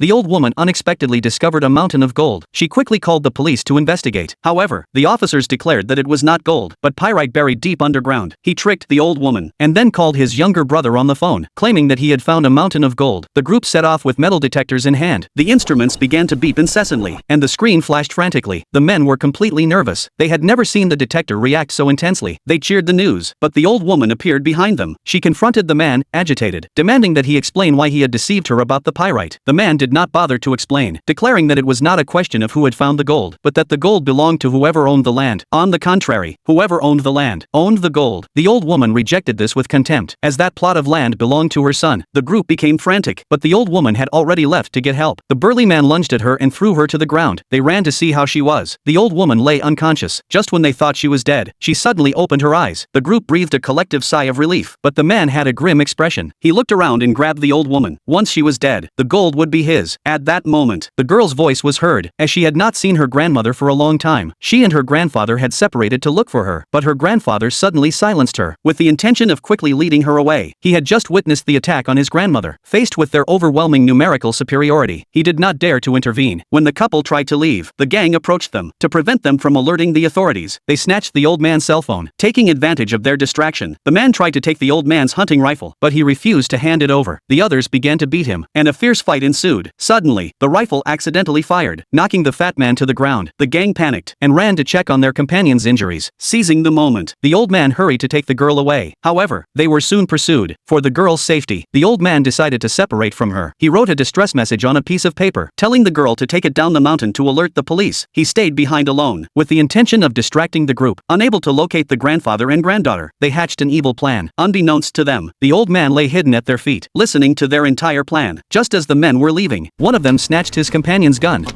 the old woman unexpectedly discovered a mountain of gold. She quickly called the police to investigate. However, the officers declared that it was not gold, but pyrite buried deep underground. He tricked the old woman, and then called his younger brother on the phone, claiming that he had found a mountain of gold. The group set off with metal detectors in hand. The instruments began to beep incessantly, and the screen flashed frantically. The men were completely nervous. They had never seen the detector react so intensely. They cheered the news, but the old woman appeared behind them. She confronted the man, agitated, demanding that he explain why he had deceived her about the pyrite. The man did not bother to explain, declaring that it was not a question of who had found the gold, but that the gold belonged to whoever owned the land. On the contrary, whoever owned the land owned the gold. The old woman rejected this with contempt, as that plot of land belonged to her son. The group became frantic, but the old woman had already left to get help. The burly man lunged at her and threw her to the ground. They ran to see how she was. The old woman lay unconscious. Just when they thought she was dead, she suddenly opened her eyes. The group breathed a collective sigh of relief, but the man had a grim expression. He looked around and grabbed the old woman. Once she was dead, the gold would be his. At that moment, the girl's voice was heard, as she had not seen her grandmother for a long time. She and her grandfather had separated to look for her, but her grandfather suddenly silenced her, with the intention of quickly leading her away. He had just witnessed the attack on his grandmother. Faced with their overwhelming numerical superiority, he did not dare to intervene. When the couple tried to leave, the gang approached them. To prevent them from alerting the authorities, they snatched the old man's cell phone. Taking advantage of their distraction, the man tried to take the old man's hunting rifle, but he refused to hand it over. The others began to beat him, and a fierce fight ensued. Suddenly, the rifle accidentally fired, knocking the fat man to the ground. The gang panicked and ran to check on their companion's injuries. Seizing the moment, the old man hurried to take the girl away. However, they were soon pursued. For the girl's safety, the old man decided to separate from her. He wrote a distress message on a piece of paper, telling the girl to take it down the mountain to alert the police. He stayed behind alone, with the intention of distracting the group. Unable to locate the grandfather and granddaughter, they hatched an evil plan. Unbeknownst to them, the old man lay hidden at their feet, listening to their entire plan. Just as the men were leaving, one of them snatched his companion's gun.